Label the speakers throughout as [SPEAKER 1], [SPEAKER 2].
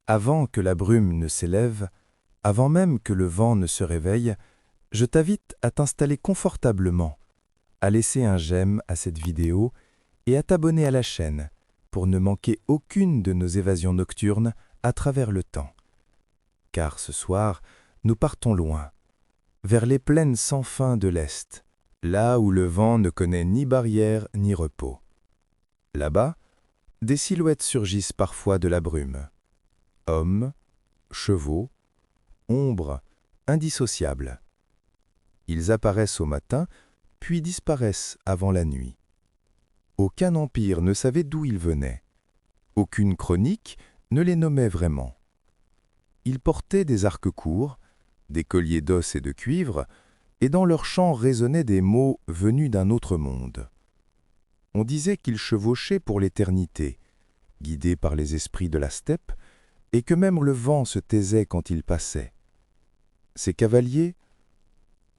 [SPEAKER 1] Avant que la brume ne s'élève, avant même que le vent ne se réveille, je t'invite à t'installer confortablement, à laisser un j'aime à cette vidéo et à t'abonner à la chaîne pour ne manquer aucune de nos évasions nocturnes à travers le temps. Car ce soir, nous partons loin, vers les plaines sans fin de l'Est, là où le vent ne connaît ni barrière ni repos. Là-bas, des silhouettes surgissent parfois de la brume. Hommes, chevaux, ombres, indissociables. Ils apparaissent au matin, puis disparaissent avant la nuit. Aucun empire ne savait d'où ils venaient. Aucune chronique ne les nommait vraiment. Ils portaient des arcs courts, des colliers d'os et de cuivre, et dans leurs chants résonnaient des mots venus d'un autre monde. On disait qu'ils chevauchaient pour l'éternité, guidés par les esprits de la steppe, et que même le vent se taisait quand ils passaient. Ces cavaliers,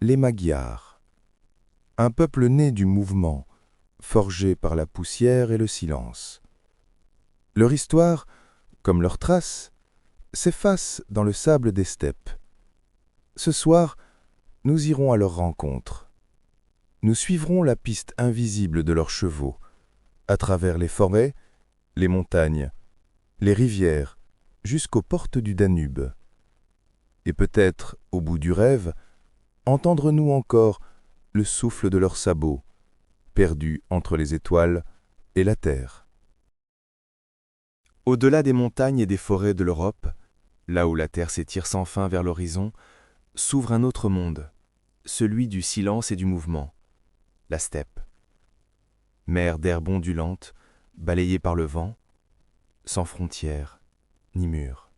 [SPEAKER 1] les Magyars, un peuple né du mouvement, forgé par la poussière et le silence. Leur histoire, comme leurs traces, s'efface dans le sable des steppes. Ce soir, nous irons à leur rencontre. Nous suivrons la piste invisible de leurs chevaux, à travers les forêts, les montagnes, les rivières, jusqu'aux portes du Danube. Et peut-être, au bout du rêve, entendre-nous encore le souffle de leurs sabots, perdus entre les étoiles et la terre. Au-delà des montagnes et des forêts de l'Europe, là où la terre s'étire sans fin vers l'horizon, s'ouvre un autre monde, celui du silence et du mouvement, la steppe. Mer d'herbes ondulantes, balayée par le vent, sans frontières ni murs.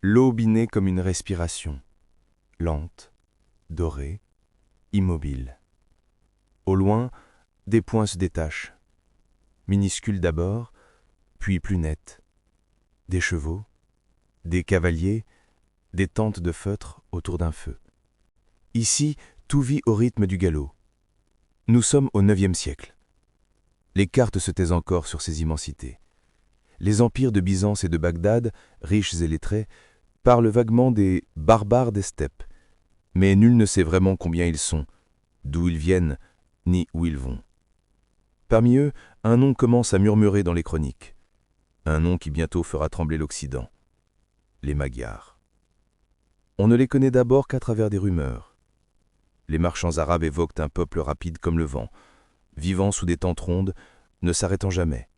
[SPEAKER 1] L'aube y naît comme une respiration, lente, dorée, immobile. Au loin, des points se détachent, minuscules d'abord, puis plus nets. Des chevaux, des cavaliers, des tentes de feutre autour d'un feu. Ici, tout vit au rythme du galop. Nous sommes au IXe siècle. Les cartes se taisent encore sur ces immensités. Les empires de Byzance et de Bagdad, riches et lettrés, parlent vaguement des barbares des steppes, mais nul ne sait vraiment combien ils sont, d'où ils viennent, ni où ils vont. Parmi eux, un nom commence à murmurer dans les chroniques, un nom qui bientôt fera trembler l'Occident, les Magyars. On ne les connaît d'abord qu'à travers des rumeurs. Les marchands arabes évoquent un peuple rapide comme le vent, vivant sous des tentes rondes, ne s'arrêtant jamais.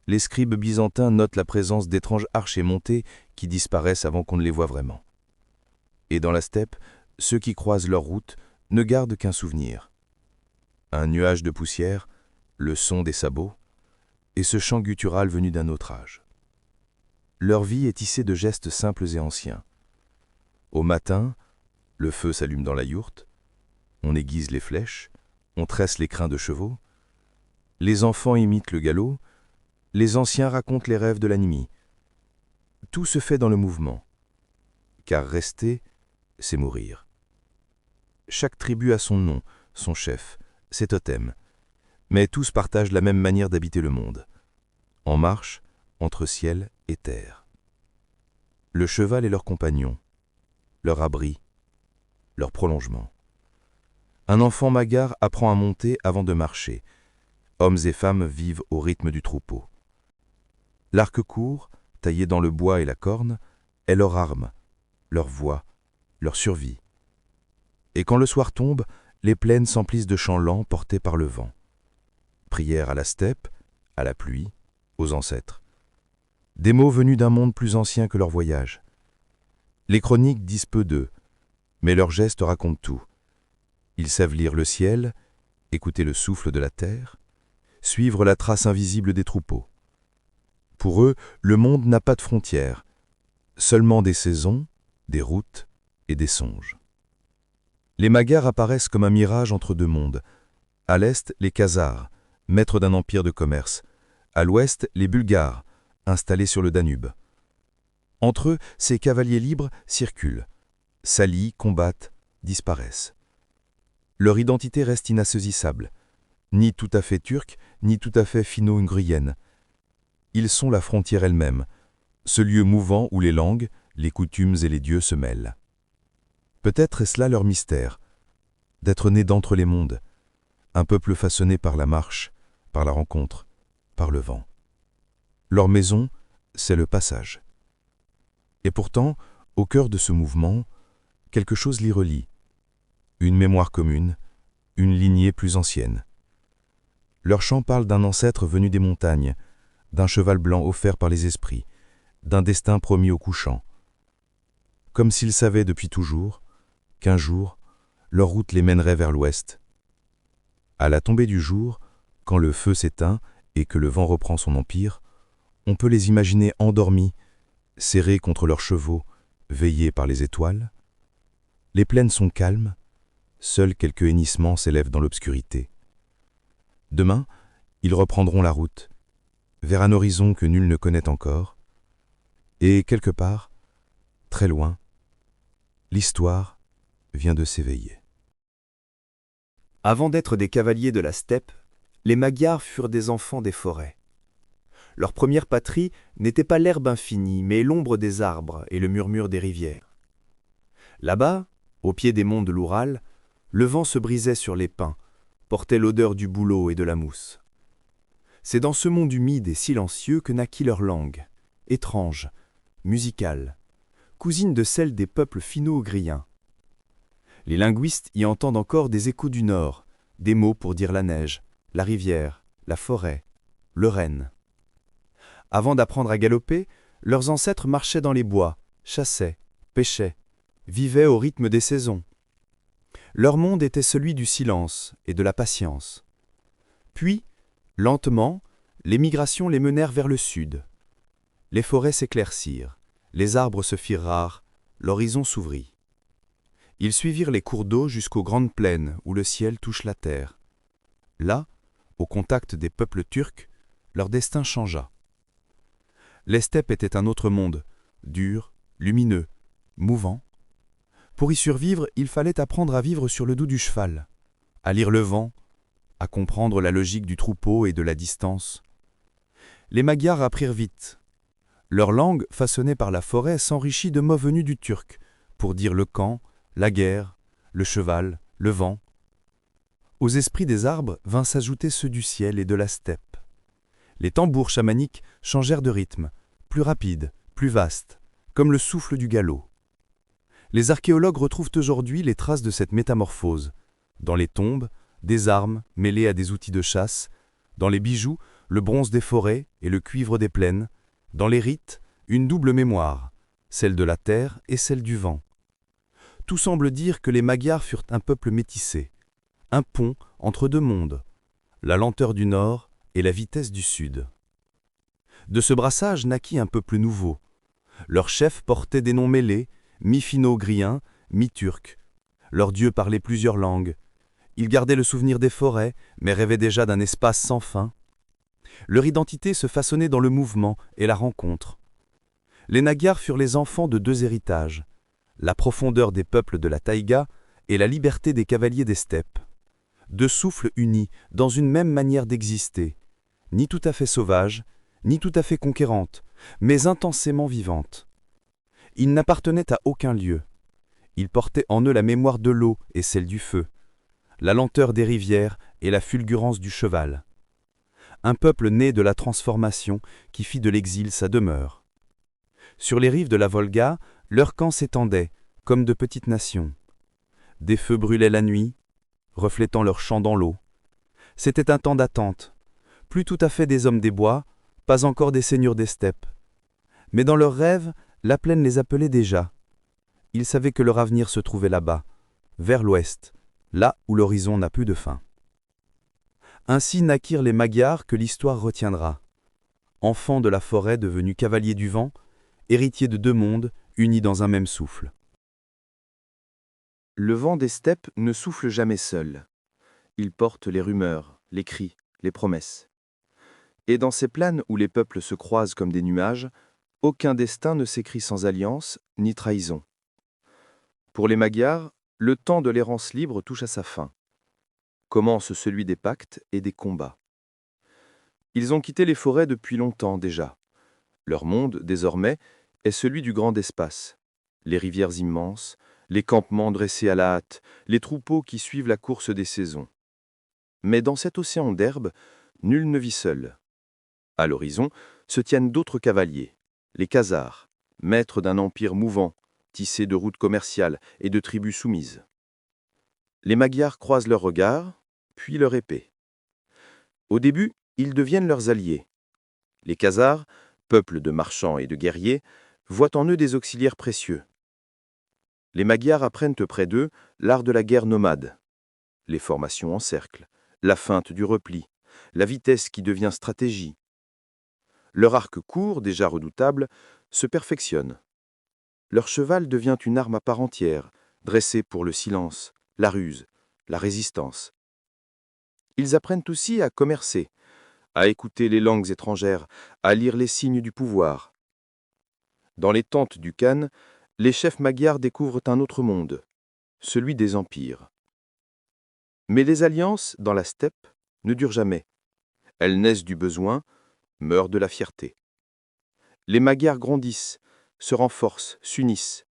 [SPEAKER 1] Les scribes byzantins notent la présence d'étranges archers montés qui disparaissent avant qu'on ne les voie vraiment. Et dans la steppe, ceux qui croisent leur route ne gardent qu'un souvenir. Un nuage de poussière, le son des sabots, et ce chant guttural venu d'un autre âge. Leur vie est tissée de gestes simples et anciens. Au matin, le feu s'allume dans la yourte, on aiguise les flèches, on tresse les crins de chevaux, les enfants imitent le galop, les anciens racontent les rêves de la nuit. Tout se fait dans le mouvement, car rester, c'est mourir. Chaque tribu a son nom, son chef, ses totems, mais tous partagent la même manière d'habiter le monde, en marche entre ciel et terre. Le cheval est leur compagnon, leur abri, leur prolongement. Un enfant magyar apprend à monter avant de marcher. Hommes et femmes vivent au rythme du troupeau. L'arc court, taillé dans le bois et la corne, est leur arme, leur voix, leur survie. Et quand le soir tombe, les plaines s'emplissent de chants lents portés par le vent. Prière à la steppe, à la pluie, aux ancêtres. Des mots venus d'un monde plus ancien que leur voyage. Les chroniques disent peu d'eux, mais leurs gestes racontent tout. Ils savent lire le ciel, écouter le souffle de la terre, suivre la trace invisible des troupeaux. Pour eux, le monde n'a pas de frontières, seulement des saisons, des routes et des songes. Les Magyars apparaissent comme un mirage entre deux mondes. À l'est, les Khazars, maîtres d'un empire de commerce. À l'ouest, les Bulgares, installés sur le Danube. Entre eux, ces cavaliers libres circulent, s'allient, combattent, disparaissent. Leur identité reste inassaisissable, ni tout à fait turque, ni tout à fait finno-hongrienne. Ils sont la frontière elle-même,
[SPEAKER 2] ce lieu mouvant où les langues, les coutumes et les dieux se mêlent. Peut-être est-ce là leur mystère, d'être né d'entre les mondes, un peuple façonné par la marche, par la rencontre, par le vent. Leur maison, c'est le passage. Et pourtant, au cœur de ce mouvement, quelque chose l'y relie. Une mémoire commune, une lignée plus ancienne. Leur chant parle d'un ancêtre venu des montagnes, d'un cheval blanc offert par les esprits, d'un destin promis au couchant. Comme s'ils savaient depuis toujours qu'un jour, leur route les mènerait vers l'ouest. À la tombée du jour, quand le feu s'éteint et que le vent reprend son empire, on peut les imaginer endormis, serrés contre leurs chevaux, veillés par les étoiles. Les plaines sont calmes, seuls quelques hennissements s'élèvent dans l'obscurité. Demain, ils reprendront la route, vers un horizon que nul ne connaît encore, et quelque part, très loin, l'histoire vient de s'éveiller.
[SPEAKER 1] Avant d'être des cavaliers de la steppe, les Magyars furent des enfants des forêts. Leur première patrie n'était pas l'herbe infinie, mais l'ombre des arbres et le murmure des rivières. Là-bas, au pied des monts de l'Oural, le vent se brisait sur les pins, portait l'odeur du bouleau et de la mousse. C'est dans ce monde humide et silencieux que naquit leur langue, étrange, musicale, cousine de celle des peuples finno-ougriens. Les linguistes y entendent encore des échos du Nord, des mots pour dire la neige, la rivière, la forêt, le renne. Avant d'apprendre à galoper, leurs ancêtres marchaient dans les bois, chassaient, pêchaient, vivaient au rythme des saisons. Leur monde était celui du silence et de la patience. Puis, lentement, les migrations les menèrent vers le sud. Les forêts s'éclaircirent, les arbres se firent rares, l'horizon s'ouvrit. Ils suivirent les cours d'eau jusqu'aux grandes plaines où le ciel touche la terre. Là, au contact des peuples turcs, leur destin changea. Les steppes étaient un autre monde, dur, lumineux, mouvant. Pour y survivre, il fallait apprendre à vivre sur le dos du cheval, à lire le vent, à comprendre la logique du troupeau et de la distance. Les Magyars apprirent vite. Leur langue, façonnée par la forêt, s'enrichit de mots venus du turc, pour dire le camp, la guerre, le cheval, le vent. Aux esprits des arbres vinrent s'ajouter ceux du ciel et de la steppe. Les tambours chamaniques changèrent de rythme, plus rapides, plus vastes, comme le souffle du galop. Les archéologues retrouvent aujourd'hui les traces de cette métamorphose. Dans les tombes, des armes mêlées à des outils de chasse, dans les bijoux, le bronze des forêts et le cuivre des plaines, dans les rites, une double mémoire, celle de la terre et celle du vent. Tout semble dire que les Magyars furent un peuple métissé, un pont entre deux mondes, la lenteur du nord et la vitesse du sud. De ce brassage naquit un peuple nouveau. Leurs chefs portaient des noms mêlés, mi-finno-ougriens, mi-turcs. Leurs dieux parlaient plusieurs langues. Ils gardaient le souvenir des forêts, mais rêvaient déjà d'un espace sans fin. Leur identité se façonnait dans le mouvement et la rencontre. Les Magyars furent les enfants de deux héritages, la profondeur des peuples de la taïga et la liberté des cavaliers des steppes. Deux souffles unis dans une même manière d'exister, ni tout à fait sauvage, ni tout à fait conquérante, mais intensément vivante. Ils n'appartenaient à aucun lieu. Ils portaient en eux la mémoire de l'eau et celle du feu, la lenteur des rivières et la fulgurance du cheval. Un peuple né de la transformation qui fit de l'exil sa demeure. Sur les rives de la Volga, leurs camps s'étendaient, comme de petites nations. Des feux brûlaient la nuit, reflétant leurs chants dans l'eau. C'était un temps d'attente, plus tout à fait des hommes des bois, pas encore des seigneurs des steppes. Mais dans leurs rêves, la plaine les appelait déjà. Ils savaient que leur avenir se trouvait là-bas, vers l'ouest, là où l'horizon n'a plus de fin. Ainsi naquirent les Magyars que l'histoire retiendra. Enfants de la forêt devenus cavaliers du vent, héritiers de deux mondes, unis dans un même souffle. Le vent des steppes ne souffle jamais seul. Il porte les rumeurs, les cris, les promesses. Et dans ces plaines où les peuples se croisent comme des nuages, aucun destin ne s'écrit sans alliance ni trahison. Pour les Magyars, le temps de l'errance libre touche à sa fin. Commence celui des pactes et des combats. Ils ont quitté les forêts depuis longtemps déjà. Leur monde, désormais, est celui du grand espace. Les rivières immenses, les campements dressés à la hâte, les troupeaux qui suivent la course des saisons. Mais dans cet océan d'herbe, nul ne vit seul. À l'horizon se tiennent d'autres cavaliers, les Khazars, maîtres d'un empire mouvant, tissé de routes commerciales et de tribus soumises. Les Magyars croisent leurs regards, puis leur épée. Au début, ils deviennent leurs alliés. Les Khazars, peuple de marchands et de guerriers, voient en eux des auxiliaires précieux. Les Magyars apprennent auprès d'eux l'art de la guerre nomade, les formations en cercle, la feinte du repli, la vitesse qui devient stratégie. Leur arc court, déjà redoutable, se perfectionne. Leur cheval devient une arme à part entière, dressée pour le silence, la ruse, la résistance. Ils apprennent aussi à commercer, à écouter les langues étrangères, à lire les signes du pouvoir. Dans les tentes du Khan, les chefs magyars découvrent un autre monde, celui des empires. Mais les alliances, dans la steppe, ne durent jamais. Elles naissent du besoin, meurent de la fierté. Les Magyars grandissent, se renforcent, s'unissent.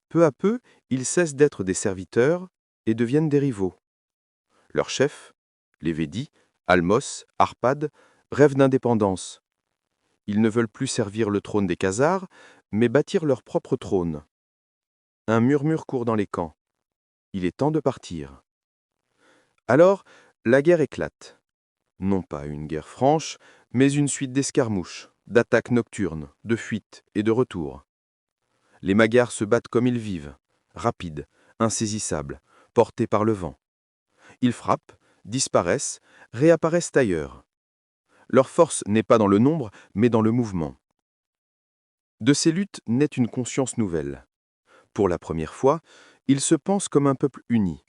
[SPEAKER 1] Peu à peu, ils cessent d'être des serviteurs et deviennent des rivaux. Leurs chefs, les Védis, Almos, Arpad, rêvent d'indépendance. Ils ne veulent plus servir le trône des Khazars, mais bâtir leur propre trône. Un murmure court dans les camps. Il est temps de partir. Alors, la guerre éclate. Non pas une guerre franche, mais une suite d'escarmouches, d'attaques nocturnes, de fuites et de retours. Les Magyars se battent comme ils vivent, rapides, insaisissables, portés par le vent. Ils frappent, disparaissent, réapparaissent ailleurs. Leur force n'est pas dans le nombre, mais dans le mouvement. De ces luttes naît une conscience nouvelle. Pour la première fois, ils se pensent comme un peuple uni,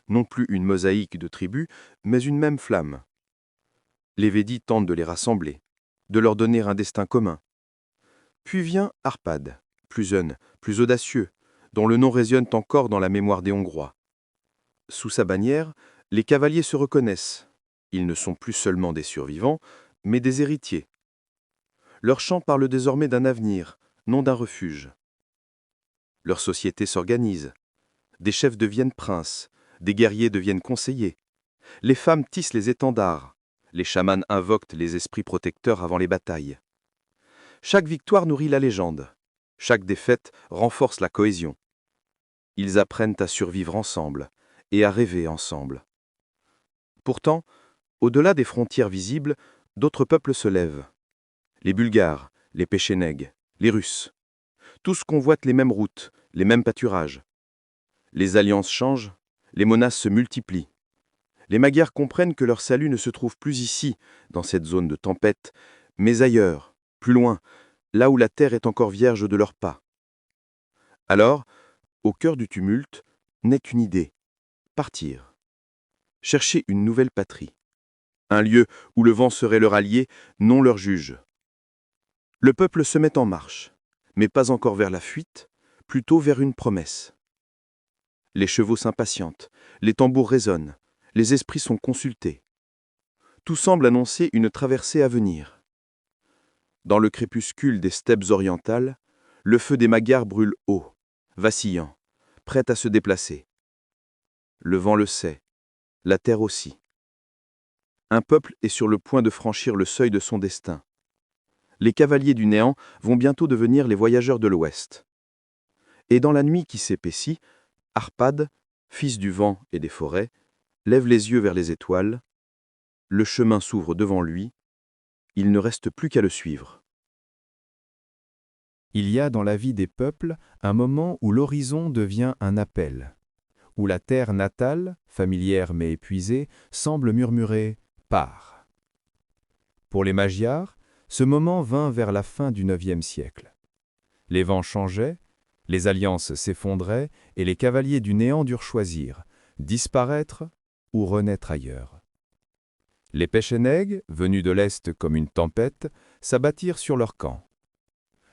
[SPEAKER 1] non plus une mosaïque de tribus, mais une même flamme. Les Védis tentent de les rassembler, de leur donner un destin commun. Puis vient Arpad, plus jeune, plus audacieux, dont le nom résonne encore dans la mémoire des Hongrois. Sous sa bannière, les cavaliers se reconnaissent. Ils ne sont plus seulement des survivants, mais des héritiers. Leur chant parle désormais d'un avenir, non d'un refuge. Leur société s'organise. Des chefs deviennent princes, des guerriers deviennent conseillers. Les femmes tissent les étendards. Les chamans invoquent les esprits protecteurs avant les batailles. Chaque victoire nourrit la légende. Chaque défaite renforce la cohésion. Ils apprennent à survivre ensemble et à rêver ensemble. Pourtant, au-delà des frontières visibles, d'autres peuples se lèvent. Les Bulgares, les Péchénègues, les Russes. Tous convoitent les mêmes routes, les mêmes pâturages. Les alliances changent, les menaces se multiplient. Les Magyars comprennent que leur salut ne se trouve plus ici, dans cette zone de tempête, mais ailleurs, plus loin, là où la terre est encore vierge de leurs pas. Alors, au cœur du tumulte, naît une idée. Partir. Chercher une nouvelle patrie. Un lieu où le vent serait leur allié, non leur juge. Le peuple se met en marche, mais pas encore vers la fuite, plutôt vers une promesse. Les chevaux s'impatientent, les tambours résonnent, les esprits sont consultés. Tout semble annoncer une traversée à venir. Dans le crépuscule des steppes orientales, le feu des Magyars brûle haut, vacillant, prêt à se déplacer. Le vent le sait, la terre aussi. Un peuple est sur le point de franchir le seuil de son destin. Les cavaliers du néant vont bientôt devenir les voyageurs de l'Ouest. Et dans la nuit qui s'épaissit, Arpad, fils du vent et des forêts, lève les yeux vers les étoiles. Le chemin s'ouvre devant lui. Il ne reste plus qu'à le suivre.
[SPEAKER 3] Il y a dans la vie des peuples un moment où l'horizon devient un appel, où la terre natale, familière mais épuisée, semble murmurer « pars ». Pour les Magyars, ce moment vint vers la fin du IXe siècle. Les vents changeaient, les alliances s'effondraient et les cavaliers du néant durent choisir, disparaître ou renaître ailleurs. Les Péchénègues, venus de l'Est comme une tempête, s'abattirent sur leur camp.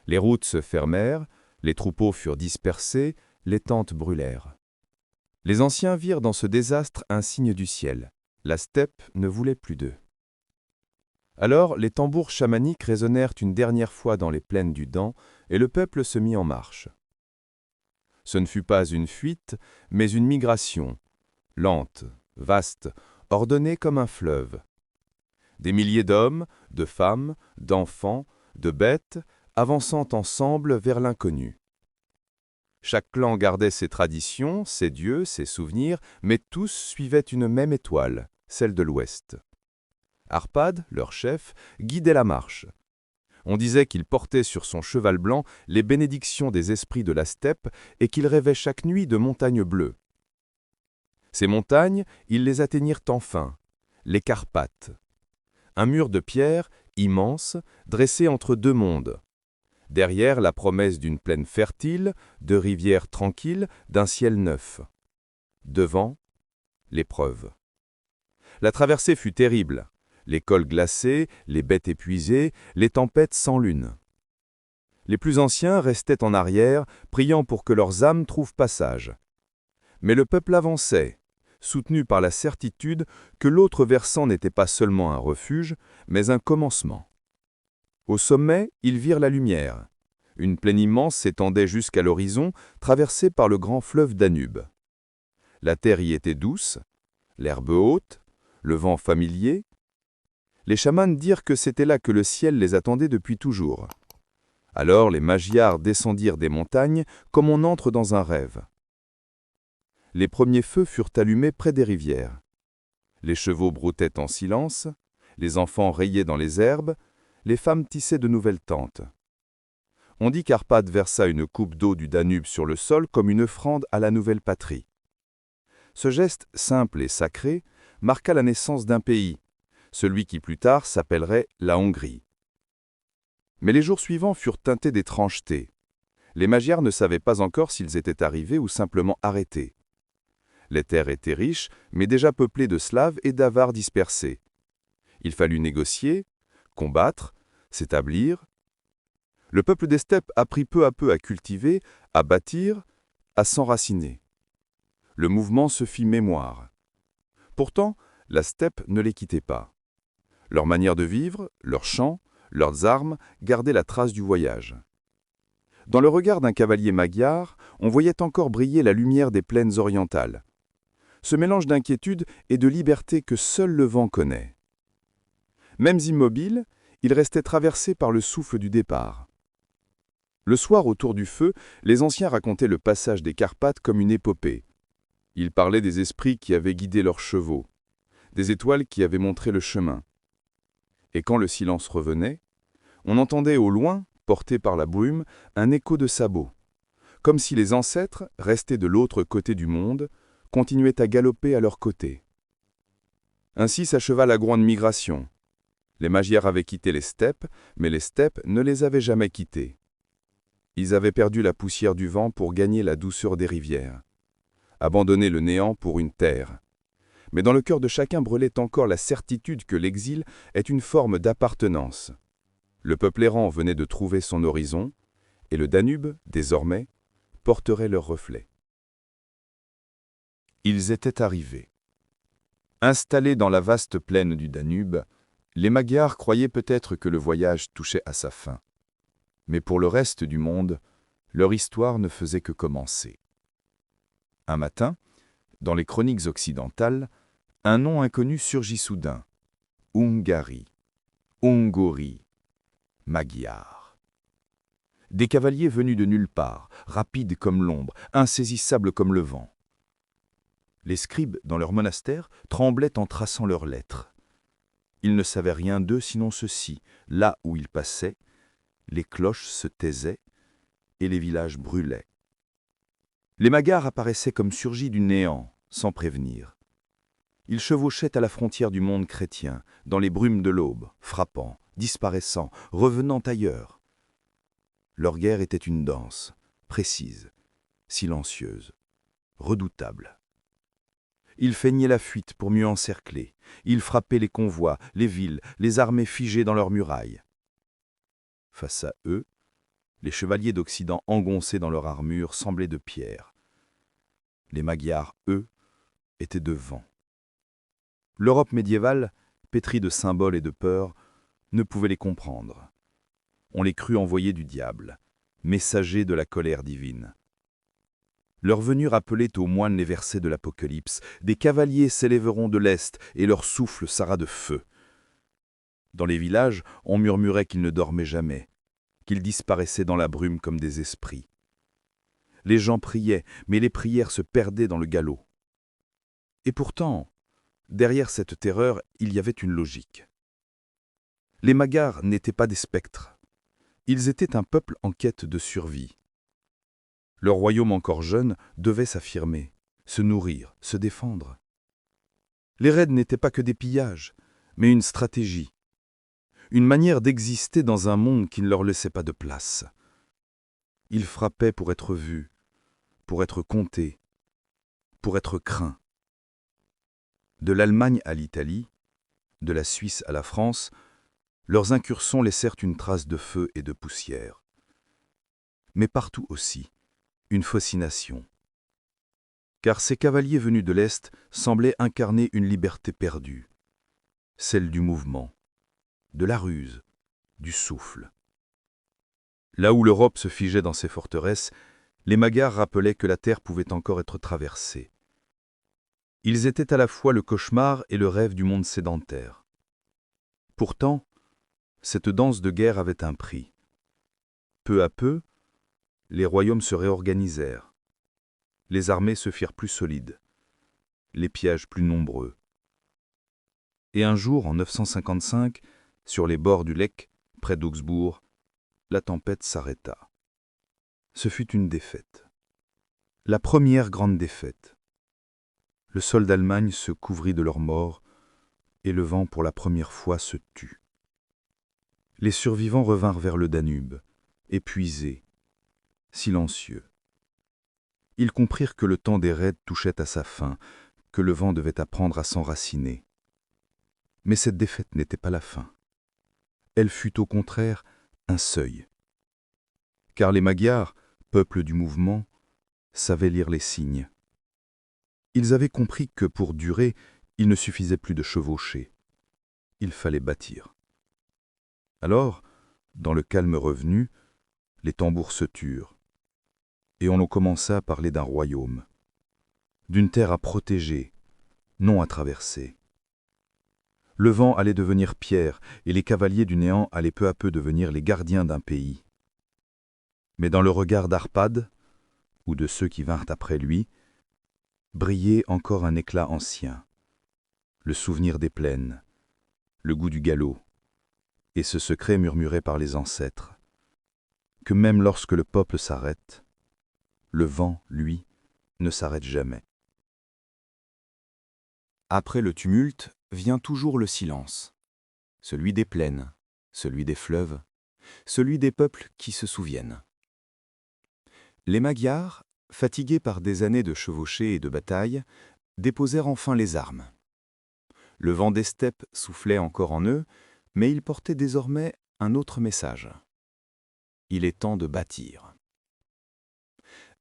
[SPEAKER 3] Les routes se fermèrent, les troupeaux furent dispersés, les tentes brûlèrent. Les anciens virent dans ce désastre un signe du ciel. La steppe ne voulait plus d'eux. Alors les tambours chamaniques résonnèrent une dernière fois dans les plaines du Dan, et le peuple se mit en marche. Ce ne fut pas une fuite, mais une migration, lente, vaste, ordonnée comme un fleuve. Des milliers d'hommes, de femmes, d'enfants, de bêtes, avançant ensemble vers l'inconnu. Chaque clan gardait ses traditions, ses dieux, ses souvenirs, mais tous suivaient une même étoile, celle de l'Ouest. Arpad, leur chef, guidait la marche. On disait qu'il portait sur son cheval blanc les bénédictions des esprits de la steppe et qu'il rêvait chaque nuit de montagnes bleues. Ces montagnes, ils les atteignirent enfin, les Carpates. Un mur de pierre, immense, dressé entre deux mondes. Derrière, la promesse d'une plaine fertile, de rivières tranquilles, d'un ciel neuf. Devant, l'épreuve. La traversée fut terrible. Les cols glacés, les bêtes épuisées, les tempêtes sans lune. Les plus anciens restaient en arrière, priant pour que leurs âmes trouvent passage. Mais le peuple avançait, soutenu par la certitude que l'autre versant n'était pas seulement un refuge, mais un commencement. Au sommet, ils virent la lumière. Une plaine immense s'étendait jusqu'à l'horizon, traversée par le grand fleuve Danube. La terre y était douce, l'herbe haute, le vent familier. Les chamans dirent que c'était là que le ciel les attendait depuis toujours. Alors les Magyars descendirent des montagnes comme on entre dans un rêve. Les premiers feux furent allumés près des rivières. Les chevaux broutaient en silence, les enfants rayaient dans les herbes, les femmes tissaient de nouvelles tentes. On dit qu'Arpad versa une coupe d'eau du Danube sur le sol comme une offrande à la nouvelle patrie. Ce geste simple et sacré marqua la naissance d'un pays, celui qui plus tard s'appellerait la Hongrie. Mais les jours suivants furent teintés d'étrangeté. Les Magyars ne savaient pas encore s'ils étaient arrivés ou simplement arrêtés. Les terres étaient riches, mais déjà peuplées de Slaves et d'Avars dispersés. Il fallut négocier, combattre, s'établir. Le peuple des steppes apprit peu à peu à cultiver, à bâtir, à s'enraciner. Le mouvement se fit mémoire. Pourtant, la steppe ne les quittait pas. Leur manière de vivre, leurs chants, leurs armes gardaient la trace du voyage. Dans le regard d'un cavalier magyar, on voyait encore briller la lumière des plaines orientales. Ce mélange d'inquiétude et de liberté que seul le vent connaît. Mêmes immobiles, ils restaient traversés par le souffle du départ. Le soir, autour du feu, les anciens racontaient le passage des Carpates comme une épopée. Ils parlaient des esprits qui avaient guidé leurs chevaux, des étoiles qui avaient montré le chemin. Et quand le silence revenait, on entendait au loin, porté par la brume, un écho de sabots, comme si les ancêtres, restés de l'autre côté du monde, continuaient à galoper à leur côté. Ainsi s'acheva la grande migration. Les Magyars avaient quitté les steppes, mais les steppes ne les avaient jamais quittées. Ils avaient perdu la poussière du vent pour gagner la douceur des rivières, abandonné le néant pour une terre. Mais dans le cœur de chacun brûlait encore la certitude que l'exil est une forme d'appartenance. Le peuple errant venait de trouver son horizon, et le Danube, désormais, porterait leur reflet. Ils étaient arrivés. Installés dans la vaste plaine du Danube, les Magyars croyaient peut-être que le voyage touchait à sa fin. Mais pour le reste du monde, leur histoire ne faisait que commencer. Un matin, dans les chroniques occidentales, un nom inconnu surgit soudain. Hungary, Hongorie, Magyars. Des cavaliers venus de nulle part, rapides comme l'ombre, insaisissables comme le vent. Les scribes, dans leur monastère, tremblaient en traçant leurs lettres. Ils ne savaient rien d'eux sinon ceci: là où ils passaient, les cloches se taisaient et les villages brûlaient. Les Magyars apparaissaient comme surgis du néant, sans prévenir. Ils chevauchaient à la frontière du monde chrétien, dans les brumes de l'aube, frappant, disparaissant, revenant ailleurs. Leur guerre était une danse, précise, silencieuse, redoutable. Ils feignaient la fuite pour mieux encercler. Ils frappaient les convois, les villes, les armées figées dans leurs murailles. Face à eux, les chevaliers d'Occident engoncés dans leur armure semblaient de pierre. Les Magyars, eux, étaient de vent. L'Europe médiévale, pétrie de symboles et de peurs,
[SPEAKER 2] ne pouvaient les comprendre. On les crut envoyés du diable, messagers de la colère divine. Leur venue rappelait aux moines les versets de l'Apocalypse. Des cavaliers s'élèveront de l'Est, et leur souffle sera de feu. Dans les villages, on murmurait qu'ils ne dormaient jamais, qu'ils disparaissaient dans la brume comme des esprits. Les gens priaient, mais les prières se perdaient dans le galop. Et pourtant, derrière cette terreur, il y avait une logique. Les Magyars n'étaient pas des spectres. Ils étaient un peuple en quête de survie. Leur royaume encore jeune devait s'affirmer, se nourrir, se défendre. Les raids n'étaient pas que des pillages, mais une stratégie, une manière d'exister dans un monde qui ne leur laissait pas de place. Ils frappaient pour être vus, pour être comptés, pour être craints. De l'Allemagne à l'Italie, de la Suisse à la France, leurs incursions laissèrent une trace de feu et de poussière. Mais partout aussi, une fascination. Car ces cavaliers venus de l'Est semblaient incarner une liberté perdue, celle du mouvement, de la ruse, du souffle. Là où l'Europe se figeait dans ses forteresses, les Magyars rappelaient que la terre pouvait encore être traversée. Ils étaient à la fois le cauchemar et le rêve du monde sédentaire. Pourtant, cette danse de guerre avait un prix. Peu à peu, les royaumes se réorganisèrent. Les armées se firent plus solides, les pièges plus nombreux. Et un jour, en 955, sur les bords du Lech, près d'Augsbourg, la tempête s'arrêta. Ce fut une défaite. La première grande défaite. Le sol d'Allemagne se couvrit de leurs morts, et le vent pour la première fois se tut. Les survivants revinrent vers le Danube, épuisés, silencieux. Ils comprirent que le temps des raids touchait à sa fin, que le vent devait apprendre à s'enraciner. Mais cette défaite n'était pas la fin. Elle fut au contraire un seuil. Car les Magyars, peuple du mouvement, savaient lire les signes. Ils avaient compris que pour durer, il ne suffisait plus de chevaucher. Il fallait bâtir. Alors, dans le calme revenu, les tambours se turent, et on commença à parler d'un royaume, d'une terre à protéger, non à traverser. Le vent allait devenir pierre, et les cavaliers du néant allaient peu à peu devenir les gardiens d'un pays. Mais dans le regard d'Arpad, ou de ceux qui vinrent après lui, brillait encore un éclat ancien, le souvenir des plaines, le goût du galop, et ce secret murmuré par les ancêtres, que même lorsque le peuple s'arrête, le vent, lui, ne s'arrête jamais.
[SPEAKER 3] Après le tumulte vient toujours le silence, celui des plaines, celui des fleuves, celui des peuples qui se souviennent. Les Magyars, fatigués par des années de chevauchée et de bataille, déposèrent enfin les armes. Le vent des steppes soufflait encore en eux, mais il portait désormais un autre message. Il est temps de bâtir.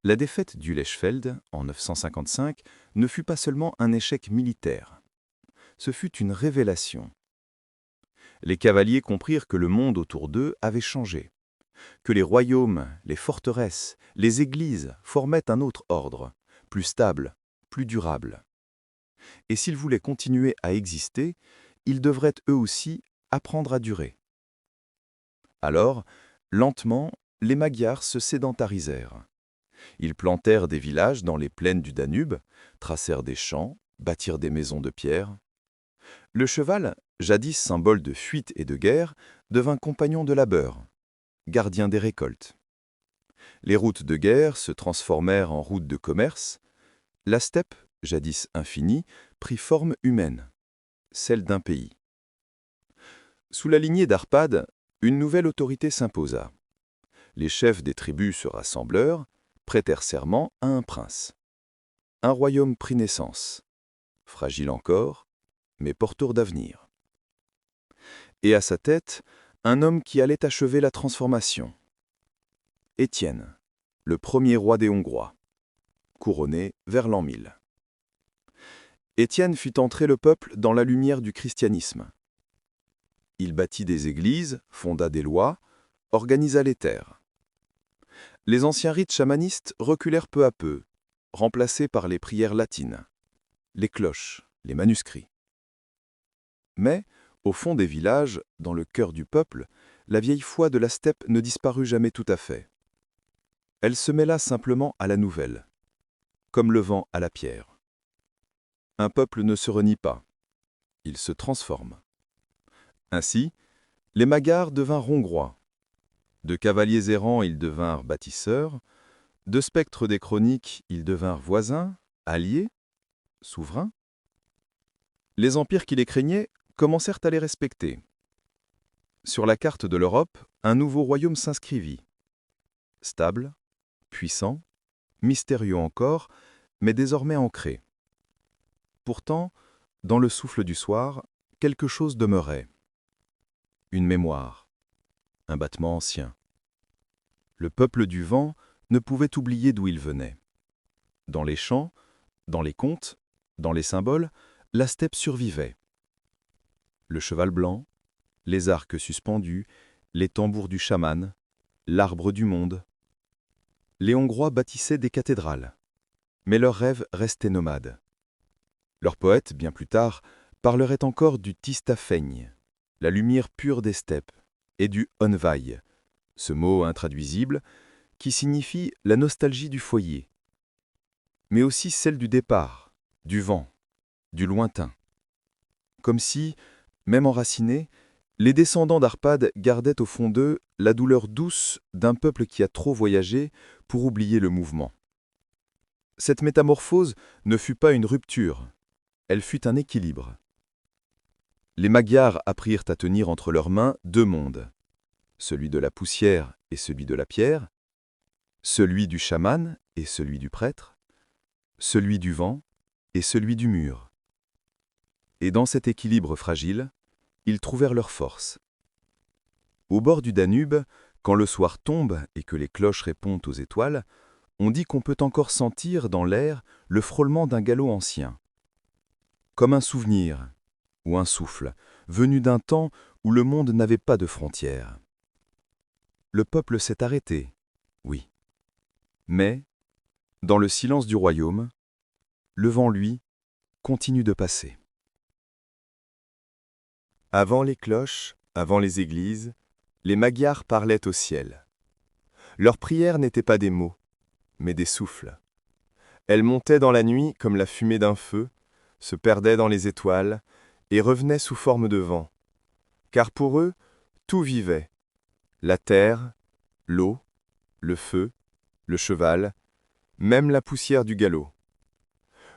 [SPEAKER 3] La défaite du Lechfeld, en 955, ne fut pas seulement un échec militaire. Ce fut une révélation. Les cavaliers comprirent que le monde autour d'eux avait changé, que les royaumes, les forteresses, les églises formaient un autre ordre, plus stable, plus durable. Et s'ils voulaient continuer à exister, ils devraient eux aussi apprendre à durer. Alors, lentement, les Magyars se sédentarisèrent. Ils plantèrent des villages dans les plaines du Danube, tracèrent des champs, bâtirent des maisons de pierre. Le cheval, jadis symbole de fuite et de guerre, devint compagnon de labeur, gardien des récoltes. Les routes de guerre se transformèrent en routes de commerce. La steppe, jadis infinie, prit forme humaine, celle d'un pays. Sous la lignée d'Arpad, une nouvelle autorité s'imposa. Les chefs des tribus se rassemblèrent, prêtèrent serment à un prince. Un royaume prit naissance, fragile encore, mais porteur d'avenir. Et à sa tête, un homme qui allait achever la transformation. Étienne, le premier roi des Hongrois, couronné vers l'an 1000. Étienne fit entrer le peuple dans la lumière du christianisme. Il bâtit des églises, fonda des lois, organisa les terres. Les anciens rites chamanistes reculèrent peu à peu, remplacés par les prières latines, les cloches, les manuscrits. Mais, au fond des villages, dans le cœur du peuple, la vieille foi de la steppe ne disparut jamais tout à fait. Elle se mêla simplement à la nouvelle, comme le vent à la pierre. Un peuple ne se renie pas, il se transforme. Ainsi, les Magyars devinrent hongrois. De cavaliers errants, ils devinrent bâtisseurs. De spectres des chroniques, ils devinrent voisins, alliés, souverains. Les empires qui les craignaient commencèrent à les respecter. Sur la carte de l'Europe, un nouveau royaume s'inscrivit. Stable, puissant, mystérieux encore, mais désormais ancré. Pourtant, dans le souffle du soir, quelque chose demeurait. Une mémoire, un battement ancien. Le peuple du vent ne pouvait oublier d'où il venait. Dans les chants, dans les contes, dans les symboles, la steppe survivait. Le cheval blanc, les arcs suspendus, les tambours du chaman, l'arbre du monde. Les Hongrois bâtissaient des cathédrales, mais leurs rêves restaient nomades. Leurs poètes, bien plus tard, parleraient encore du Tistafegne, la lumière pure des steppes, et du Onvaï, ce mot intraduisible qui signifie la nostalgie du foyer, mais aussi celle du départ, du vent, du lointain. Comme si, même enracinés, les descendants d'Arpad gardaient au fond d'eux la douleur douce d'un peuple qui a trop voyagé pour oublier le mouvement. Cette métamorphose ne fut pas une rupture, elle fut un équilibre. Les Magyars apprirent à tenir entre leurs mains deux mondes, celui de la poussière et celui de la pierre, celui du chaman et celui du prêtre, celui du vent et celui du mur. Et dans cet équilibre fragile, ils trouvèrent leur force. Au bord du Danube, quand le soir tombe et que les cloches répondent aux étoiles, on dit qu'on peut encore sentir dans l'air le frôlement d'un galop ancien. Comme un souvenir ou un souffle, venu d'un temps où le monde n'avait pas de frontières. Le peuple s'est arrêté, oui. Mais, dans le silence du royaume, le vent, lui, continue de passer. Avant les cloches, avant les églises, les Magyars parlaient au ciel. Leurs prières n'étaient pas des mots, mais des souffles. Elles montaient dans la nuit comme la fumée d'un feu, se perdaient dans les étoiles et revenaient sous forme de vent. Car pour eux, tout vivait. La terre, l'eau, le feu, le cheval, même la poussière du galop.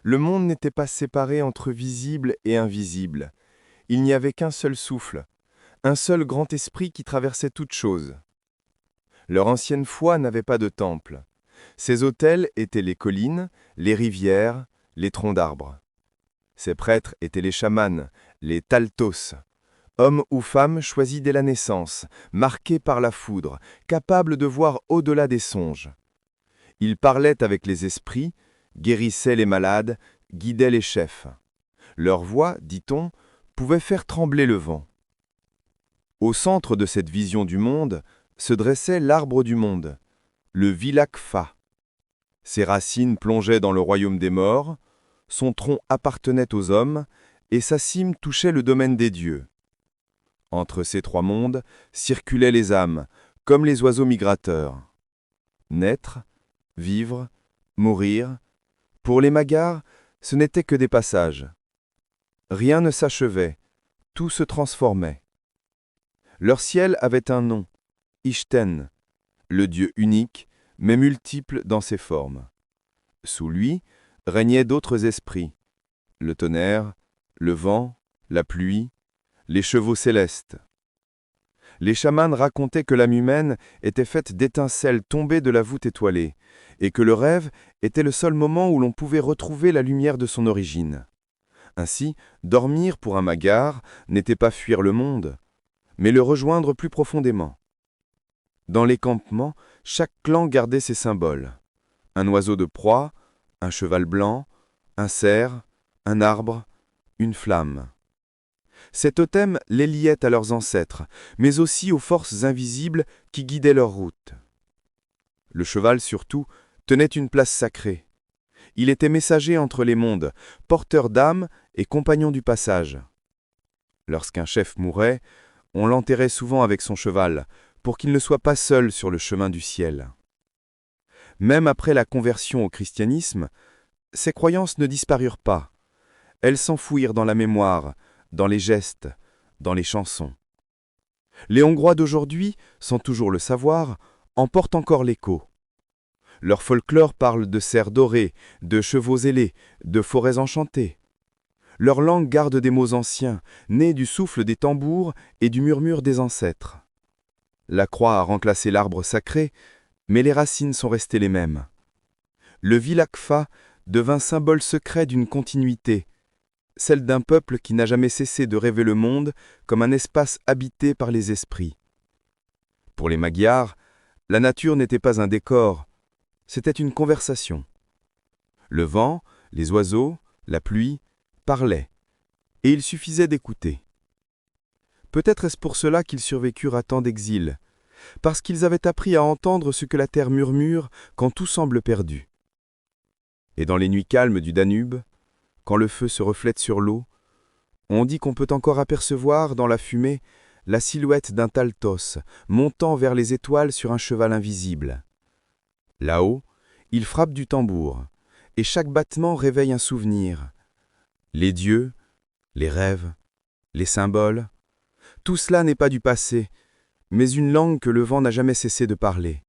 [SPEAKER 3] Le monde n'était pas séparé entre visible et invisible. Il n'y avait qu'un seul souffle, un seul grand esprit qui traversait toute chose. Leur ancienne foi n'avait pas de temple. Ses autels étaient les collines, les rivières, les troncs d'arbres. Ses prêtres étaient les chamans, les taltos, hommes ou femmes choisis dès la naissance, marqués par la foudre, capables de voir au-delà des songes. Ils parlaient avec les esprits, guérissaient les malades, guidaient les chefs. Leur voix, dit-on, pouvait faire trembler le vent. Au centre de cette vision du monde se dressait l'arbre du monde, le Vilakfa. Ses racines plongeaient dans le royaume des morts, son tronc appartenait aux hommes, et sa cime touchait le domaine des dieux. Entre ces trois mondes circulaient les âmes, comme les oiseaux migrateurs. Naître, vivre, mourir, pour les Magyars, ce n'était que des passages. Rien ne s'achevait, tout se transformait. Leur ciel avait un nom, Ishten, le Dieu unique, mais multiple dans ses formes. Sous lui régnaient d'autres esprits, le tonnerre, le vent, la pluie, les chevaux célestes. Les chamans racontaient que l'âme humaine était faite d'étincelles tombées de la voûte étoilée, et que le rêve était le seul moment où l'on pouvait retrouver la lumière de son origine. Ainsi, dormir pour un Magyar n'était pas fuir le monde, mais le rejoindre plus profondément. Dans les campements, chaque clan gardait ses symboles. Un oiseau de proie, un cheval blanc, un cerf, un arbre, une flamme. Ces totems les liaient à leurs ancêtres, mais aussi aux forces invisibles qui guidaient leur route. Le cheval, surtout, tenait une place sacrée. Il était messager entre les mondes, porteur d'âme et compagnon du passage. Lorsqu'un chef mourait, on l'enterrait souvent avec son cheval, pour qu'il ne soit pas seul sur le chemin du ciel. Même après la conversion au christianisme, ces croyances ne disparurent pas. Elles s'enfouirent dans la mémoire, dans les gestes, dans les chansons. Les Hongrois d'aujourd'hui, sans toujours le savoir, en portent encore l'écho. Leur folklore parle de cerfs dorés, de chevaux ailés, de forêts enchantées. Leur langue garde des mots anciens, nés du souffle des tambours et du murmure des ancêtres. La croix a remplacé l'arbre sacré, mais les racines sont restées les mêmes. Le Vilakfa devint symbole secret d'une continuité, celle d'un peuple qui n'a jamais cessé de rêver le monde comme un espace habité par les esprits. Pour les Magyars, la nature n'était pas un décor, c'était une conversation. Le vent, les oiseaux, la pluie parlaient, et il suffisait d'écouter. Peut-être est-ce pour cela qu'ils survécurent à tant d'exils, parce qu'ils avaient appris à entendre ce que la terre murmure quand tout semble perdu. Et dans les nuits calmes du Danube, quand le feu se reflète sur l'eau, on dit qu'on peut encore apercevoir dans la fumée la silhouette d'un Taltos montant vers les étoiles sur un cheval invisible. Là-haut, il frappe du tambour, et chaque battement réveille un souvenir. Les dieux, les rêves, les symboles, tout cela n'est pas du passé, mais une langue que le vent n'a jamais cessé de parler.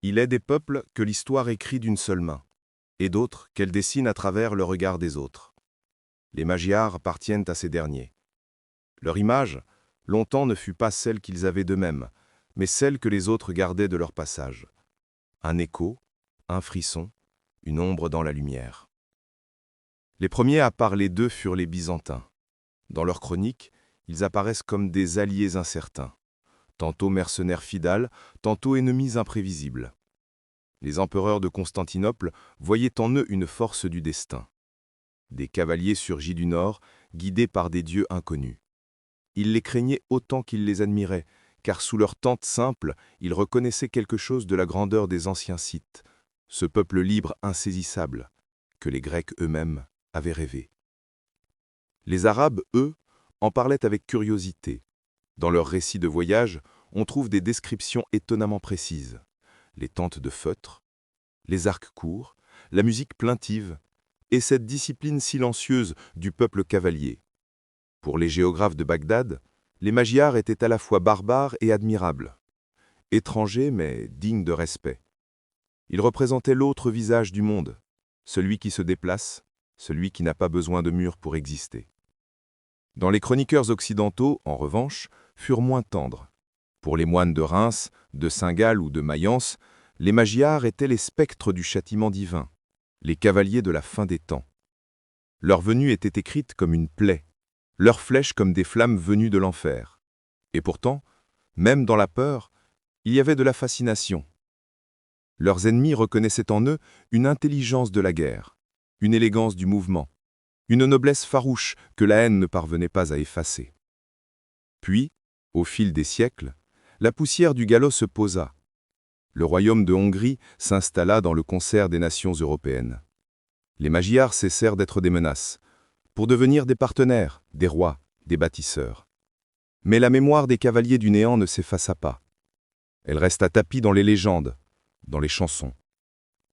[SPEAKER 1] Il est des peuples que l'histoire écrit d'une seule main, et d'autres qu'elle dessine à travers le regard des autres. Les Magyars appartiennent à ces derniers. Leur image, longtemps ne fut pas celle qu'ils avaient d'eux-mêmes, mais celle que les autres gardaient de leur passage. Un écho, un frisson, une ombre dans la lumière. Les premiers à parler d'eux furent les Byzantins. Dans leurs chroniques, ils apparaissent comme des alliés incertains, tantôt mercenaires fidèles, tantôt ennemis imprévisibles. Les empereurs de Constantinople voyaient en eux une force du destin. Des cavaliers surgis du nord, guidés par des dieux inconnus. Ils les craignaient autant qu'ils les admiraient, car sous leur tente simple, ils reconnaissaient quelque chose de la grandeur des anciens Scythes, ce peuple libre insaisissable, que les Grecs eux-mêmes avaient rêvé. Les Arabes, eux, en parlaient avec curiosité. Dans leurs récits de voyage, on trouve des descriptions étonnamment précises. Les tentes de feutre, les arcs courts, la musique plaintive, et cette discipline silencieuse du peuple cavalier. Pour les géographes de Bagdad, les Magyars étaient à la fois barbares et admirables. Étrangers, mais dignes de respect. Ils représentaient l'autre visage du monde, celui qui se déplace, celui qui n'a pas besoin de murs pour exister. Dans les chroniqueurs occidentaux, en revanche, furent moins tendres. Pour les moines de Reims, de Saint-Gall ou de Mayence, les Magyars étaient les spectres du châtiment divin, les cavaliers de la fin des temps. Leur venue était écrite comme une plaie, leurs flèches comme des flammes venues de l'enfer. Et pourtant, même dans la peur, il y avait de la fascination. Leurs ennemis reconnaissaient en eux une intelligence de la guerre, une élégance du mouvement, une noblesse farouche que la haine ne parvenait pas à effacer. Puis, au fil des siècles, la poussière du galop se posa. Le royaume de Hongrie s'installa dans le concert des nations européennes. Les Magyars cessèrent d'être des menaces, pour devenir des partenaires, des rois, des bâtisseurs. Mais la mémoire des cavaliers du néant ne s'effaça pas. Elle resta tapie dans les légendes, dans les chansons,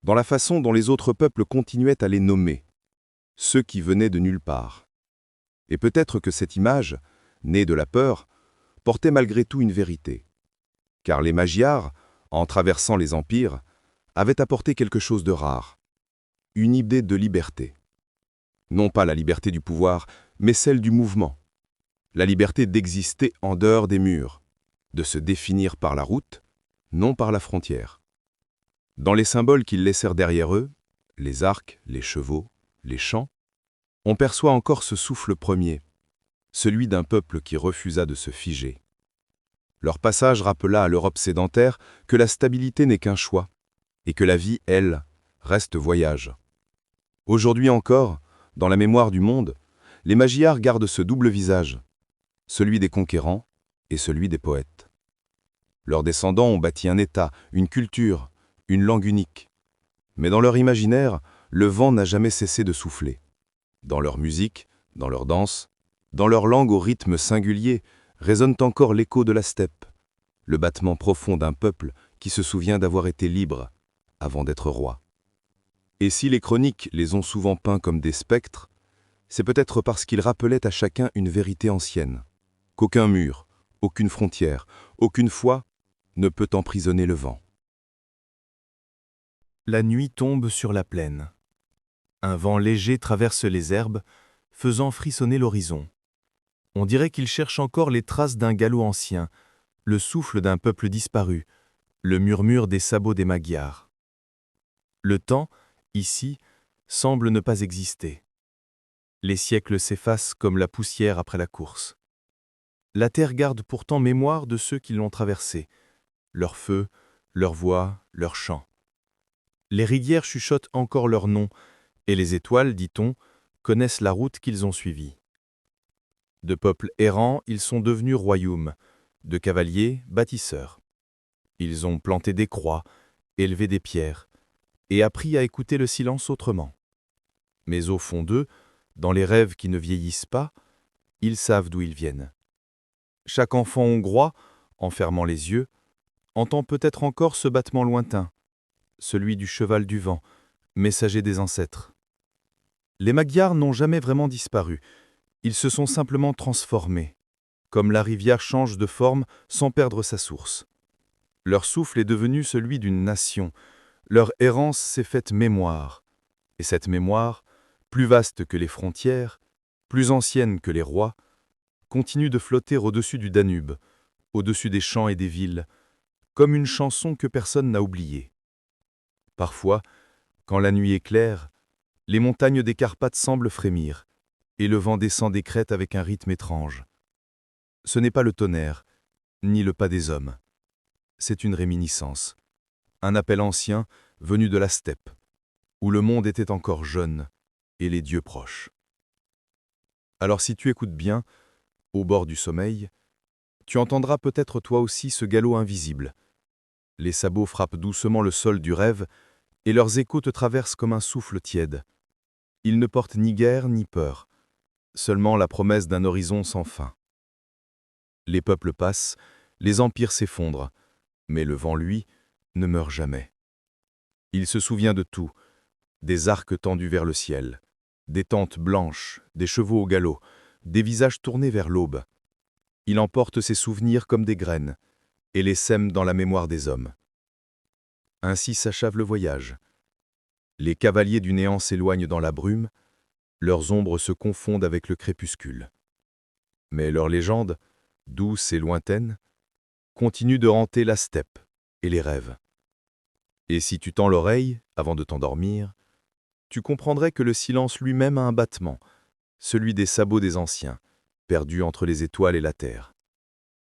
[SPEAKER 1] dans la façon dont les autres peuples continuaient à les nommer, ceux qui venaient de nulle part. Et peut-être que cette image, née de la peur, portait malgré tout une vérité. Car les Magyars, en traversant les empires, avaient apporté quelque chose de rare, une idée de liberté. Non pas la liberté du pouvoir, mais celle du mouvement. La liberté d'exister en dehors des murs, de se définir par la route, non par la frontière. Dans les symboles qu'ils laissèrent derrière eux, les arcs, les chevaux, les chants, on perçoit encore ce souffle premier, celui d'un peuple qui refusa de se figer. Leur passage rappela à l'Europe sédentaire que la stabilité n'est qu'un choix, et que la vie, elle, reste voyage. Aujourd'hui encore, dans la mémoire du monde,
[SPEAKER 2] les Magyars gardent ce double visage, celui des conquérants et celui des poètes. Leurs descendants ont bâti un État, une culture, une langue unique. Mais dans leur imaginaire, le vent n'a jamais cessé de souffler. Dans leur musique, dans leur danse, dans leur langue au rythme singulier, résonne encore l'écho de la steppe, le battement profond d'un peuple qui se souvient d'avoir été libre avant d'être roi. Et si les chroniques les ont souvent peints comme des spectres, c'est peut-être parce qu'ils rappelaient à chacun une vérité ancienne, qu'aucun mur, aucune frontière, aucune foi ne peut emprisonner le vent.
[SPEAKER 3] La nuit tombe sur la plaine. Un vent léger traverse les herbes, faisant frissonner l'horizon. On dirait qu'il cherche encore les traces d'un galop ancien, le souffle d'un peuple disparu, le murmure des sabots des Magyars. Le temps, ici, semble ne pas exister. Les siècles s'effacent comme la poussière après la course. La terre garde pourtant mémoire de ceux qui l'ont traversée, leur feu, leur voix, leurs chants. Les rivières chuchotent encore leurs noms, et les étoiles, dit-on, connaissent la route qu'ils ont suivie. De peuples errants, ils sont devenus royaumes, de cavaliers, bâtisseurs. Ils ont planté des croix, élevé des pierres, et appris à écouter le silence autrement. Mais au fond d'eux, dans les rêves qui ne vieillissent pas, ils savent d'où ils viennent. Chaque enfant hongrois, en fermant les yeux, entend peut-être encore ce battement lointain, celui du cheval du vent, messager des ancêtres. Les Magyars n'ont jamais vraiment disparu, ils se sont simplement transformés, comme la rivière change de forme sans perdre sa source. Leur souffle est devenu celui d'une nation, leur errance s'est faite mémoire, et cette mémoire, plus vaste que les frontières, plus ancienne que les rois, continue de flotter au-dessus du Danube, au-dessus des champs et des villes, comme une chanson que personne n'a oubliée. Parfois, quand la nuit est claire, les montagnes des Carpates semblent frémir, et le vent descend des crêtes avec un rythme étrange. Ce n'est pas le tonnerre, ni le pas des hommes. C'est une réminiscence, un appel ancien venu de la steppe, où le monde était encore jeune et les dieux proches. Alors si tu écoutes bien, au bord du sommeil, tu entendras peut-être toi aussi ce galop invisible. Les sabots frappent doucement le sol du rêve, et leurs échos te traversent comme un souffle tiède. Ils ne portent ni guerre ni peur, seulement la promesse d'un horizon sans fin. Les peuples passent, les empires s'effondrent, mais le vent, lui, ne meurt jamais. Il se souvient de tout, des arcs tendus vers le ciel, des tentes blanches, des chevaux au galop, des visages tournés vers l'aube. Il emporte ses souvenirs comme des graines, et les sème dans la mémoire des hommes. Ainsi s'achève le voyage. Les cavaliers du néant s'éloignent dans la brume, leurs ombres se confondent avec le crépuscule. Mais leur légende, douce et lointaine, continue de hanter la steppe et les rêves. Et si tu tends l'oreille, avant de t'endormir, tu comprendrais que le silence lui-même a un battement, celui des sabots des anciens, perdus entre les étoiles et la terre.